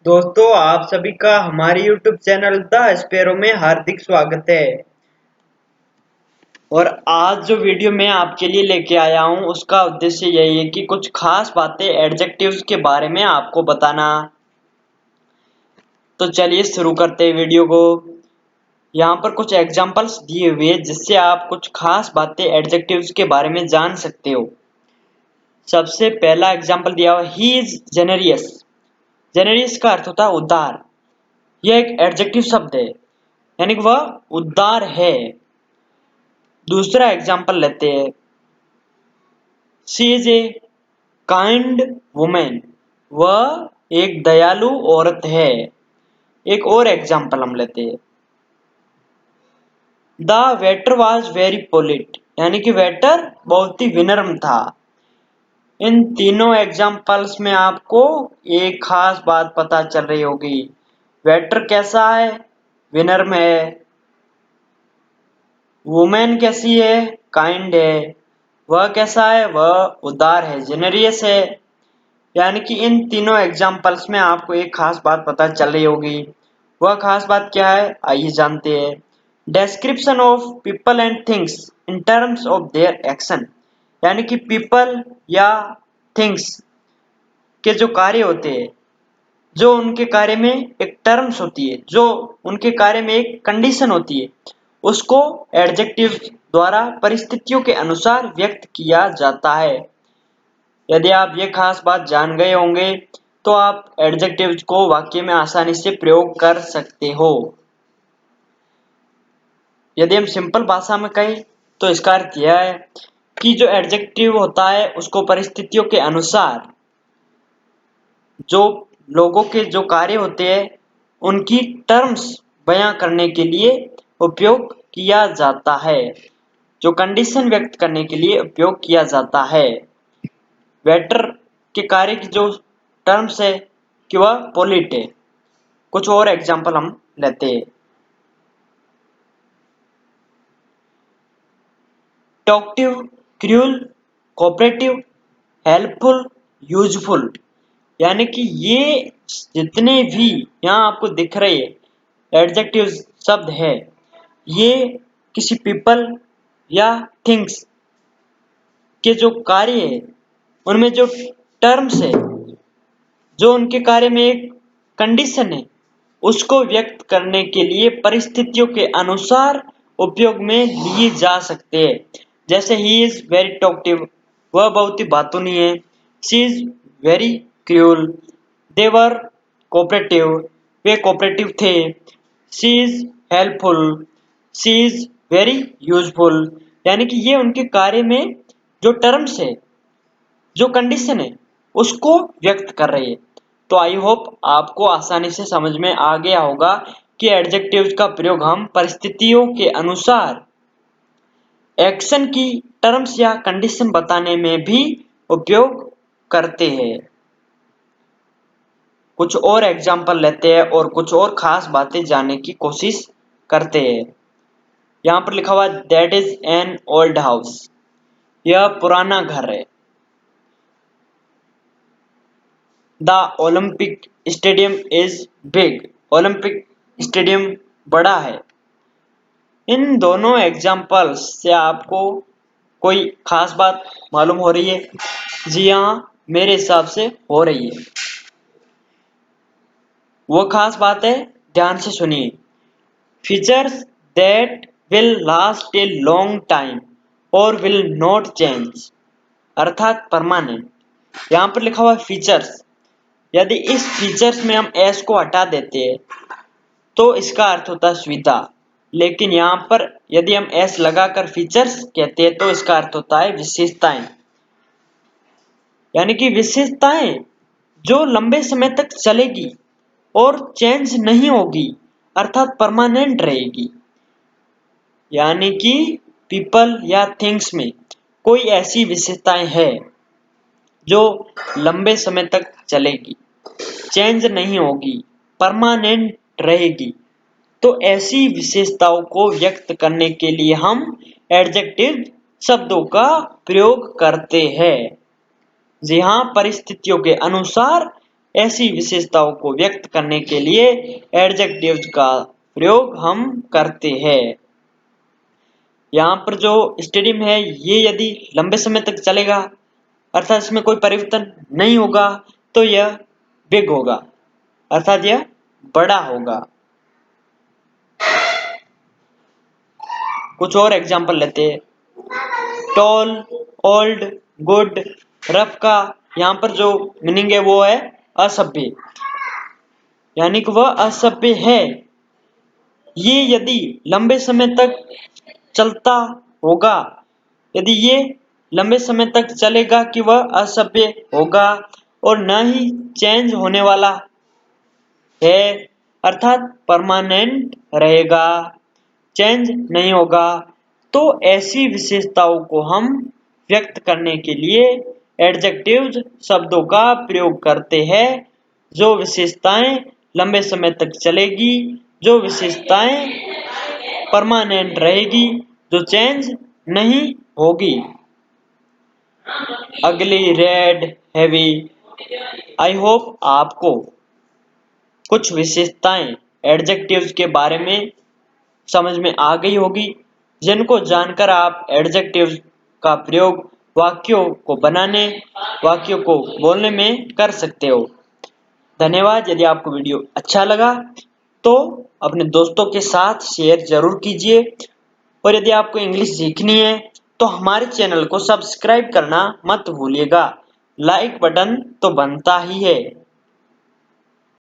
दोस्तों, आप सभी का हमारे YouTube चैनल द स्पैरो में हार्दिक स्वागत है। और आज जो वीडियो मैं आपके लिए लेके आया हूं उसका उद्देश्य यही है कि कुछ खास बातें एडजेक्टिव्स के बारे में आपको बताना। तो चलिए शुरू करते हैं वीडियो को। यहाँ पर कुछ एग्जांपल्स दिए हुए हैं जिससे आप कुछ खास बातें एडजेक्टिव्स के बारे में जान सकते हो। सबसे पहला एग्जाम्पल दिया हुआ, ही इज जेनेरियस। जेनेरियस का अर्थ होता है उदार। यह एक एडजेक्टिव शब्द है, यानी कि वह उदार है। दूसरा एग्जाम्पल लेते हैं, she is a kind women. वह एक दयालु औरत है। एक और एग्जाम्पल हम लेते हैं, द वेटर वॉज वेरी पोलिट। यानी कि वेटर बहुत ही विनम्र था। इन तीनों एग्जाम्पल्स में आपको एक खास बात पता चल रही होगी। वेटर कैसा है? विनम्र है। वुमेन कैसी है? काइंड है। वह कैसा है? वह उदार है, जेनरियस है। यानी कि इन तीनों एग्जाम्पल्स में आपको एक खास बात पता चल रही होगी। वह खास बात क्या है, आइए जानते हैं। Description of people and things in terms of their action. यानी कि पीपल या थिंग्स के जो कार्य होते हैं, जो उनके कार्य में एक टर्म्स होती है, जो उनके कार्य में एक कंडीशन होती है, उसको एडजेक्टिव द्वारा परिस्थितियों के अनुसार व्यक्त किया जाता है। यदि आप ये खास बात जान गए होंगे तो आप एडजेक्टिव्स को वाक्य में आसानी से प्रयोग कर सकते हो। यदि हम सिंपल भाषा में कहें तो इसका अर्थ यह है कि जो एडजेक्टिव होता है उसको परिस्थितियों के अनुसार जो लोगों के जो कार्य होते हैं उनकी टर्म्स बयां करने के लिए उपयोग किया जाता है, जो कंडीशन व्यक्त करने के लिए उपयोग किया जाता है। वेटर के कार्य की जो टर्म्स है कि वह पोलिट है। कुछ और एग्जांपल हम लेते हैं, talkative, cruel, cooperative, helpful, useful. यानी कि ये जितने भी यहाँ आपको दिख रहे एडजेक्टिव शब्द है, ये किसी पीपल या थिंग्स के जो कार्य है उनमें जो टर्म्स है, जो उनके कार्य में एक कंडीशन है, उसको व्यक्त करने के लिए परिस्थितियों के अनुसार उपयोग में लिए जा सकते हैं। जैसे ही इज वेरी टॉकटिव, वह बहुत ही बातूनी है। She is very cruel, they were cooperative, वे कोऑपरेटिव थे। She is helpful, she is very useful. यानी कि ये उनके कार्य में जो टर्म्स है, जो कंडीशन है, उसको व्यक्त कर रही है। तो आई होप आपको आसानी से समझ में आ गया होगा कि एडजेक्टिव्स का प्रयोग हम परिस्थितियों के अनुसार एक्शन की टर्म्स या कंडीशन बताने में भी उपयोग करते हैं। कुछ और एग्जाम्पल लेते हैं और कुछ और खास बातें जानने की कोशिश करते हैं। यहाँ पर लिखा हुआ that is an old house. यह पुराना घर है। The Olympic stadium is big. Olympic stadium बड़ा है। इन दोनों एग्जाम्पल्स से आपको कोई खास बात मालूम हो रही है? जी हाँ, मेरे हिसाब से हो रही है। वो खास बात है, ध्यान से सुनिए। Features that will last a long time और विल नॉट चेंज, अर्थात परमानेंट। यहाँ पर लिखा हुआ फीचर्स। यदि इस फीचर्स में हम एस को हटा देते हैं तो इसका अर्थ होता है सुविधा। लेकिन यहाँ पर यदि हम एस लगाकर फीचर्स कहते हैं तो इसका अर्थ होता है विशेषताएं। यानी कि विशेषताएं जो लंबे समय तक चलेगी और चेंज नहीं होगी, अर्थात परमानेंट रहेगी। यानी कि पीपल या थिंग्स में कोई ऐसी विशेषताएं है जो लंबे समय तक चलेगी, चेंज नहीं होगी, परमानेंट रहेगी। तो ऐसी विशेषताओं को व्यक्त करने के लिए हम एडजेक्टिव शब्दों का प्रयोग करते हैं। जी हाँ, परिस्थितियों के अनुसार ऐसी विशेषताओं को व्यक्त करने के लिए एडजेक्टिव्स का प्रयोग हम करते हैं। यहाँ पर जो स्टेडियम है ये यदि लंबे समय तक चलेगा अर्थात इसमें कोई परिवर्तन नहीं होगा तो यह बिग होगा अर्थात यह बड़ा होगा। कुछ और एग्जाम्पल लेते हैं। टॉल, ओल्ड, गुड, रफ का यहाँ पर जो मीनिंग है वो है असभ्य, यानी कि वह असभ्य है। ये यदि लंबे समय तक चलता होगा, यदि ये लंबे समय तक चलेगा कि वह असभ्य होगा और न ही चेंज होने वाला है अर्थात परमानेंट रहेगा, चेंज नहीं होगा। तो ऐसी विशेषताओं को हम व्यक्त करने के लिए एडजेक्टिव्स शब्दों का प्रयोग करते हैं। जो विशेषताएं लंबे समय तक चलेगी, जो विशेषताएं परमानेंट रहेगी, जो चेंज नहीं होगी। अगली, रेड, हैवी। आई होप आपको कुछ विशेषताएं एडजेक्टिव्स के बारे में समझ में आ गई होगी, जिनको जानकर आप एडजेक्टिव्स का प्रयोग वाक्यों को बनाने, वाक्यों को बोलने में कर सकते हो। धन्यवाद। यदि आपको वीडियो अच्छा लगा तो अपने दोस्तों के साथ शेयर जरूर कीजिए और यदि आपको इंग्लिश सीखनी है तो हमारे चैनल को सब्सक्राइब करना मत भूलिएगा। लाइक बटन तो बनता ही है।